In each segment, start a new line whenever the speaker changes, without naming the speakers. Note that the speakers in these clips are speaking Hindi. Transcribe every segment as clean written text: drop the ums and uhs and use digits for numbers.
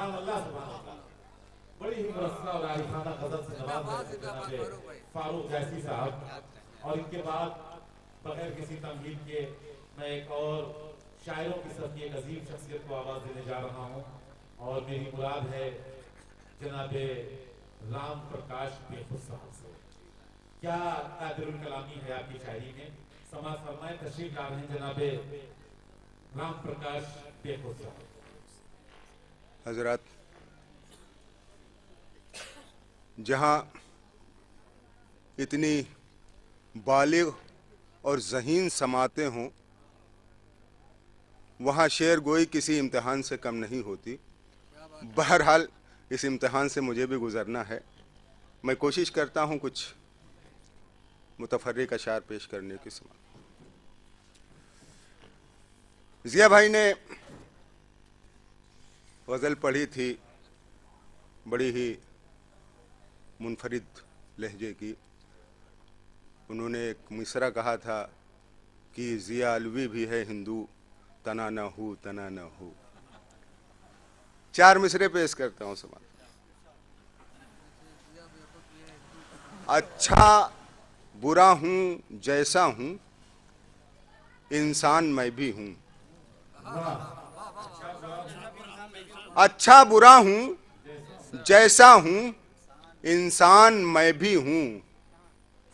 सुभान अल्लाह सुभान अल्लाह। बड़ी ही मुरस्सा और आरिफाना गजल से नवाज रहे जनाब फारूक जैसी साहब। और इनके बाद बगैर किसी तमहीद के मैं एक और शायरों की सब की एक अजीम शख्सियत को आवाज देने जा रहा हूँ। और मेरी मुराद है जनाब राम प्रकाश बेखुद साहब से। क्या कादिरुल कलामी है आपकी शायरी में। समाज फरमाए तशरीफ ला रहे हैं जनाब राम प्रकाश बेखुद साहब।
हजरत, जहाँ इतनी बालिग और ज़हीन समातें हों, वहाँ शेर गोई किसी इम्तिहान से कम नहीं होती। बहरहाल इस इम्तिहान से मुझे भी गुज़रना है। मैं कोशिश करता हूँ कुछ मुतफर्रिक अशार पेश करने की। समा ज़िया भाई ने गज़ल पढ़ी थी, बड़ी ही मुनफरिद लहजे की। उन्होंने एक मिसरा कहा था कि ज़िया अलवी भी है हिंदू, तना न हो तना न हो। चार मिसरे पेश करता हूँ। समाज अच्छा बुरा हूँ जैसा हूँ, इंसान मैं भी हूँ। अच्छा बुरा हूँ जैसा हूँ, इंसान मैं भी हूँ।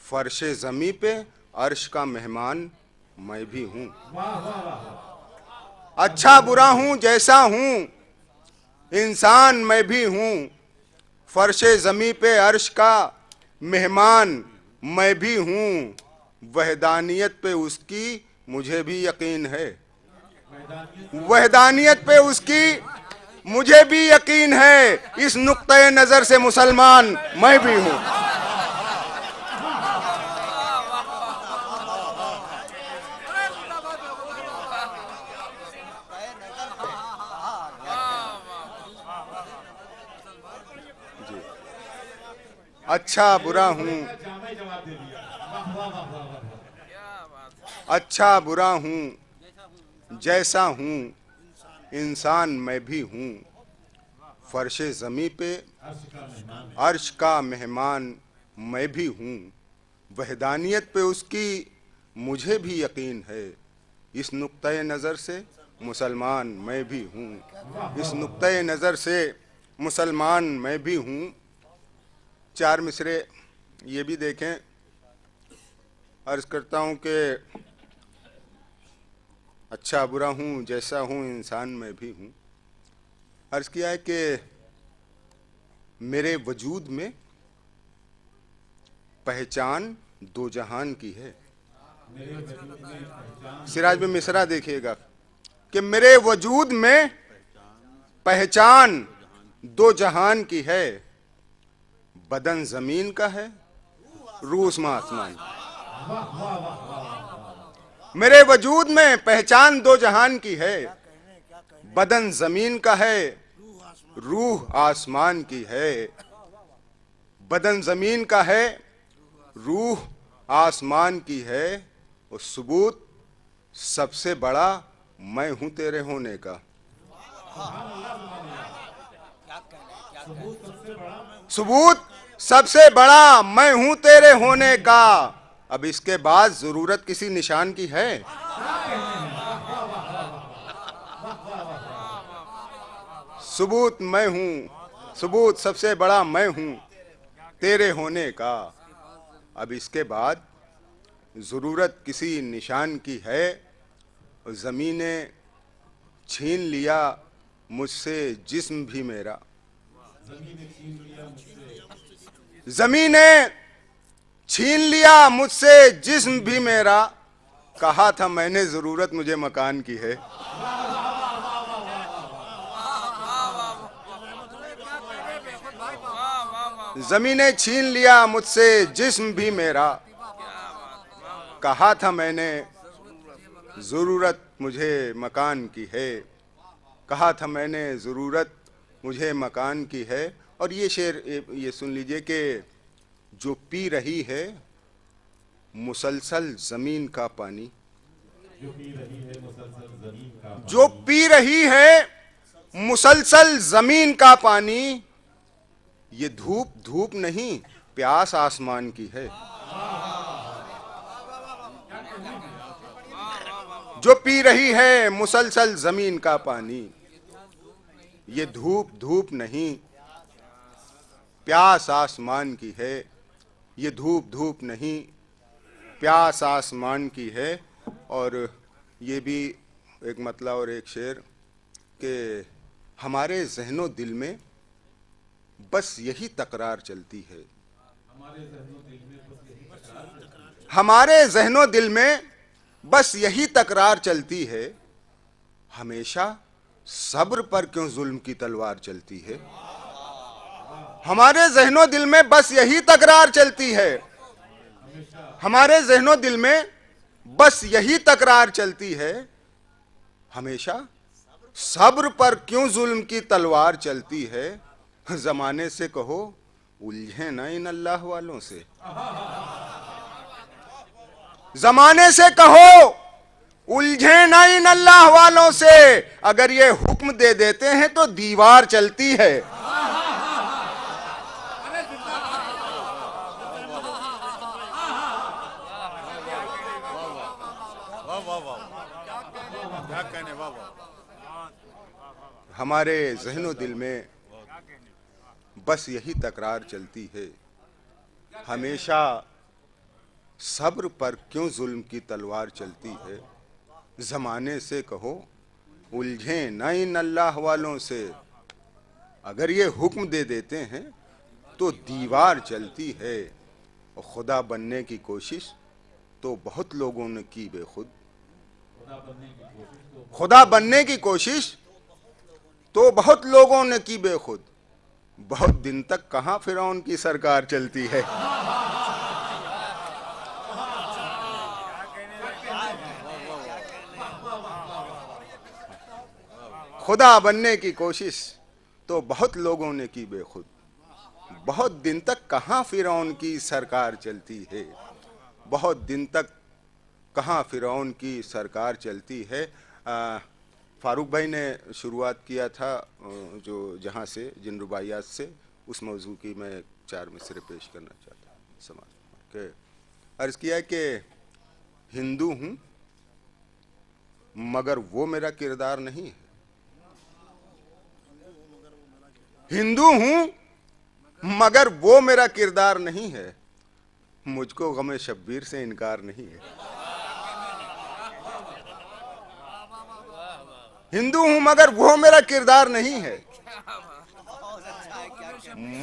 फर्शे ज़मी पे अर्श का मेहमान मैं भी हूँ। अच्छा बुरा हूँ जैसा हूँ, इंसान मैं भी हूँ। फर्शे ज़मी पे अर्श का मेहमान मैं भी हूँ। वहदानियत पे उसकी मुझे भी यकीन है। वहदानियत पे उसकी मुझे भी यकीन है। इस नुक्ते नज़र से मुसलमान मैं भी हूँ। अच्छा बुरा हूँ, अच्छा बुरा हूँ जैसा हूँ, इंसान मैं भी हूँ। फर्शे ज़मी पे अर्श का मेहमान मैं भी हूँ। वहदानियत पे उसकी मुझे भी यकीन है। इस नुक्ते नज़र से मुसलमान मैं भी हूँ। इस नुक्ते नज़र से मुसलमान मैं भी हूँ। चार मिसरे ये भी देखें। अर्ज़ करता हूँ कि अच्छा बुरा हूँ जैसा हूँ, इंसान मैं भी हूँ। अर्ज़ किया है कि मेरे वजूद में पहचान दो जहान की है। सिराज में मिसरा देखिएगा कि मेरे वजूद में पहचान दो जहान की है। बदन ज़मीन का है, रूह आसमान। मेरे वजूद में पहचान दो जहान की है। बदन ज़मीन का है, रूह आसमान की है। बदन ज़मीन का है, रूह आसमान की है। और सबूत सबसे बड़ा मैं हूँ तेरे होने का। सबूत सबसे बड़ा मैं हूँ तेरे होने का। अब इसके बाद ज़रूरत किसी निशान की है? सबूत मैं हूँ, सबूत सबसे बड़ा मैं हूँ तेरे होने का। अब इसके बाद ज़रूरत किसी निशान की है। ज़मीन ने छीन लिया मुझसे जिस्म भी मेरा। ज़मीन ने छीन लिया मुझसे जिस्म भी मेरा। कहा था मैंने ज़रूरत मुझे मकान की है। ज़मीन ने छीन लिया मुझसे जिस्म भी मेरा। कहा था मैंने ज़रूरत मुझे मकान की है। कहा था मैंने ज़रूरत मुझे मकान की है। और ये शेर ये सुन लीजिए कि जो पी रही है मुसलसल ज़मीन का पानी। जो पी रही है मुसलसल जमीन का पानी, ये धूप धूप नहीं प्यास आसमान की है। जो पी रही है मुसलसल जमीन का पानी, ये धूप धूप नहीं प्यास आसमान की है। ये धूप धूप नहीं प्यास आसमान की है। और ये भी एक मतलब और एक शेर कि हमारे ज़हनो दिल में बस यही तकरार चलती है। हमारे ज़हनो दिल में बस यही तकरार चलती है। हमेशा सब्र पर क्यों जुल्म की तलवार चलती है। हमारे ज़हनो दिल में बस यही तकरार चलती है। हमारे ज़हनो दिल में बस यही तकरार चलती है। हमेशा सब्र पर क्यों जुल्म की तलवार चलती है। जमाने से कहो उलझे ना इन अल्लाह वालों से। जमाने से कहो उलझे ना इन अल्लाह वालों से। अगर ये हुक्म दे देते हैं तो दीवार चलती है। हमारे ज़हनो दिल में बस यही तकरार चलती है। हमेशा सब्र पर क्यों जुल्म की तलवार चलती है। ज़माने से कहो उलझे न इन अल्लाह वालों से। अगर ये हुक्म दे देते हैं तो दीवार चलती है। और खुदा बनने की कोशिश तो बहुत लोगों ने की बेखुद। खुदा बनने की कोशिश तो बहुत लोगों ने की बेखुद। बहुत दिन तक कहां फिरौन की सरकार चलती है। खुदा बनने की कोशिश तो बहुत लोगों ने की बेखुद। बहुत दिन तक कहां फिरौन की सरकार चलती है। बहुत दिन तक कहां फिरौन की सरकार चलती है। फारूक भाई ने शुरुआत किया था जो जहां से जिन रुबाइयात से, उस मौजू की मैं 4 मिसरे पेश करना चाहता हूँ। समाज के अर्ज़ किया कि हिंदू हूं मगर वो मेरा किरदार नहीं है। हिंदू हूं मगर वो मेरा किरदार नहीं है। मुझको गमे शब्बीर से इनकार नहीं है। हिंदू हूं मगर वो मेरा किरदार नहीं है।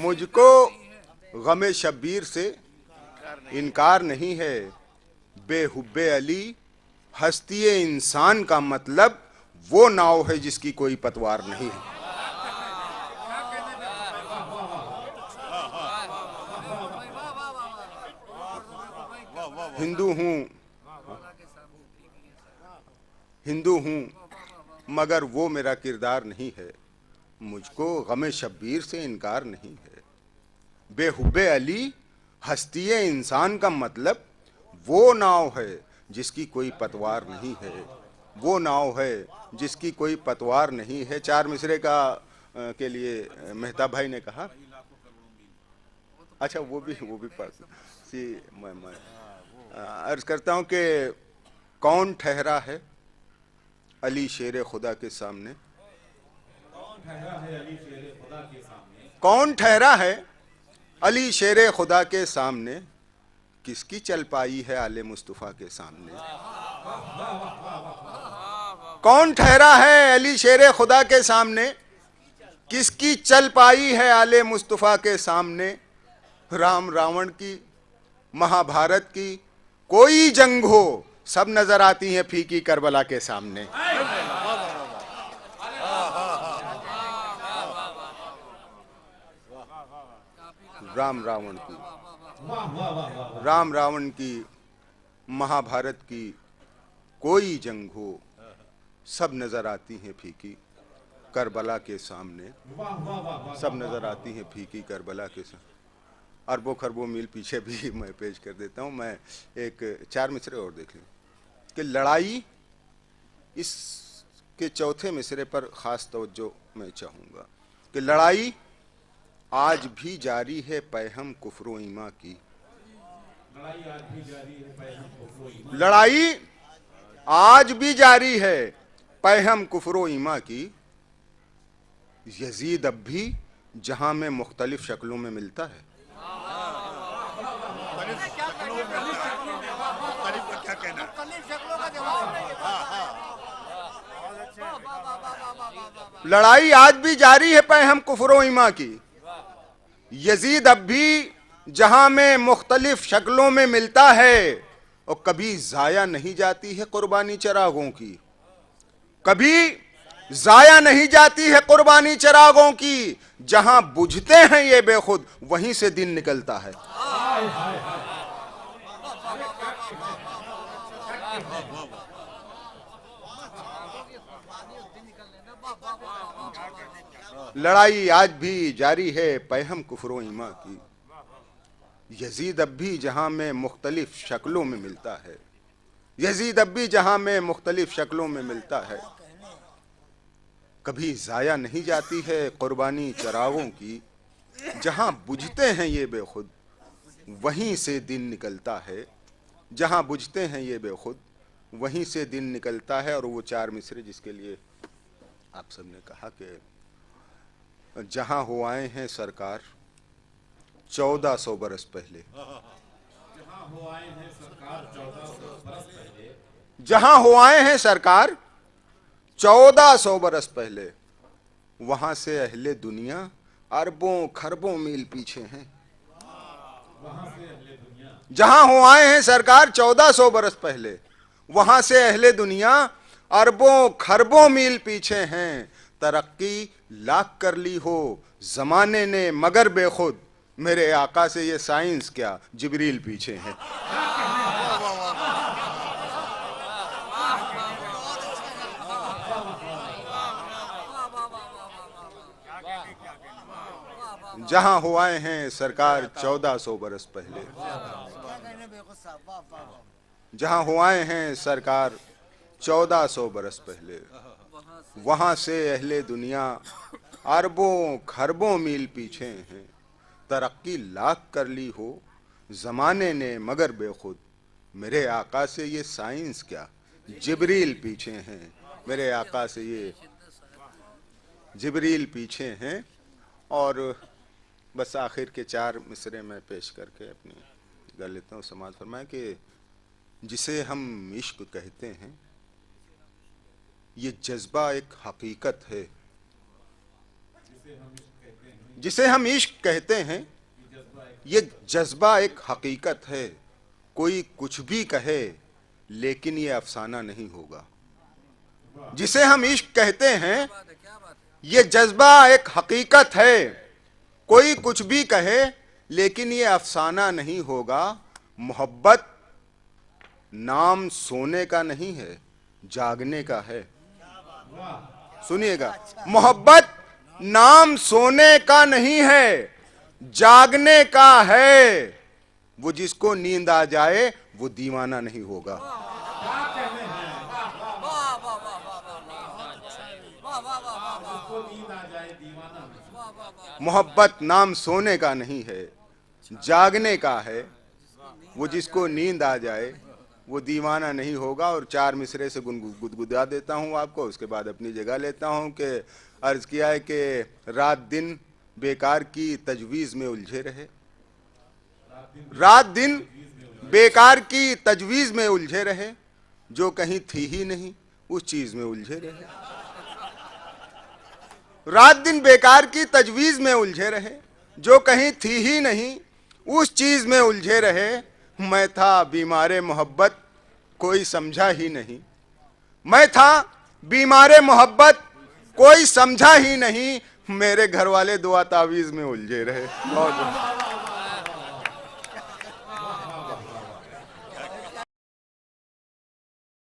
मुझको गमे शब्बीर से इनकार नहीं है। बेहुब्बे अली हस्तिये इंसान का मतलब वो नाव है जिसकी कोई पतवार नहीं है। हिंदू हूं मगर वो मेरा किरदार नहीं है। मुझको गमे शब्बीर से इनकार नहीं है। बेहुब्बे अली हस्तिये इंसान का मतलब वो नाव है जिसकी कोई पतवार नहीं है। वो नाव है जिसकी कोई पतवार नहीं है। 4 मिसरे का के लिए मेहता भाई ने कहा, अच्छा वो भी पढ़ सी। मैं अर्ज करता हूं कि कौन ठहरा है अली शेर खुदा के सामने। कौन ठहरा है अली शेर खुदा के सामने। किसकी चल पाई है आले मुस्तफ़ा के सामने। कौन ठहरा है अली शेर खुदा के सामने। किसकी चल पाई है आले मुस्तफ़ा के सामने। राम रावण की, महाभारत की कोई जंग हो सब नजर आती हैं फीकी करबला के सामने। राम रावण की, महाभारत की कोई जंग हो सब नजर आती हैं फीकी करबला के सामने। सब नजर आती हैं फीकी करबला के सामने। अरबों खरबों मील पीछे भी मैं पेश कर देता हूँ। मैं एक 4 मिसरे और देख लूँ कि लड़ाई इस के चौथे मिसरे पर खास तवज्जो मैं चाहूँगा कि लड़ाई आज भी जारी है पैहम कुफ्र ईमा की।
लड़ाई आज भी जारी है पैहम कुफ्र ईमान।
लड़ाई आज भी जारी है पैहम कुफ्र ईमा की। यजीद अब भी जहां में मुख्तलिफ शक्लों में मिलता है। लड़ाई आज भी जारी है पैहम कुफ्र ईमा की। यजीद अब भी जहां में मुख्तलिफ शक्लों में मिलता है और कभी जाया नहीं जाती है कुर्बानी चिरागों की। कभी जाया नहीं जाती है कुर्बानी चिरागों की। जहां बुझते हैं ये बेखुद वहीं से दिन निकलता है। लड़ाई आज भी जारी है पैहम कुफ्र ईमा की। यजीद अब भी जहां में मुख्तलिफ शक्लों में मिलता है। यजीद अब भी जहां में मुख्तलिफ शक्लों में मिलता है। कभी जाया नहीं जाती है कुर्बानी चिरागों की। जहां बुझते हैं ये बेखुद वहीं से दिन निकलता है। जहां बुझते हैं ये बेखुद वहीं से दिन निकलता है। और वो चार मिसरे जिसके लिए आप सबने कहा कि जहां हो आए हैं सरकार 1400 बरस पहले।
जहां हो आए हैं सरकार 1400 बरस पहले।
जहां हो आए हैं सरकार 1400 बरस पहले। वहां से अहले दुनिया अरबों खरबों मील पीछे हैं।
वहां से अहले दुनिया।
जहां हो आए हैं सरकार 1400 बरस पहले। वहां से अहले दुनिया अरबों खरबों मील पीछे हैं। तरक्की लाख कर ली हो जमाने ने मगर बेखुद। मेरे आका से ये साइंस क्या जिब्रील पीछे हैं। जहां हो आए हैं सरकार 1400 बरस पहले। जहां हो आए हैं सरकार 1400 बरस पहले। वहां से अहले दुनिया अरबों खरबों मील पीछे हैं। तरक्की लाख कर ली हो जमाने ने मगर बेखुद। मेरे आका से ये साइंस क्या जिब्रील पीछे हैं। मेरे आका से ये जिब्रील पीछे हैं। और बस आखिर के चार मिसरे में पेश करके अपनी कर लेता हूँ। समाज फरमाए कि जिसे हम इश्क कहते हैं ये जज्बा एक हकीकत है। जिसे हम इश्क कहते हैं ये जज्बा एक हकीकत है। कोई कुछ भी कहे लेकिन ये अफसाना नहीं होगा। जिसे हम इश्क कहते हैं ये जज्बा एक हकीकत है। कोई कुछ भी कहे लेकिन ये अफसाना नहीं होगा। मोहब्बत नाम सोने का नहीं है जागने का है। सुनिएगा, मोहब्बत नाम सोने का नहीं है जागने का है। वो जिसको नींद आ जाए वो दीवाना नहीं होगा। मोहब्बत नाम सोने का नहीं है जागने का है। वो जिसको नींद आ जाए वो दीवाना नहीं होगा। और चार मिसरे से गुदगुदा देता हूँ आपको, उसके बाद अपनी जगह लेता हूँ कि अर्ज किया है कि रात दिन बेकार की तजवीज़ में उलझे रहे। रात दिन बेकार की तजवीज़ में उलझे रहे। जो कहीं थी ही नहीं उस चीज़ में उलझे रहे। रात दिन बेकार की तजवीज़ में उलझे रहे। जो कहीं थी ही नहीं उस चीज़ में उलझे रहे। मैं था बीमारे मोहब्बत कोई समझा ही नहीं। मैं था बीमारे मोहब्बत कोई समझा ही नहीं। मेरे घर वाले दुआ तावीज़ में उलझे रहे। बहुत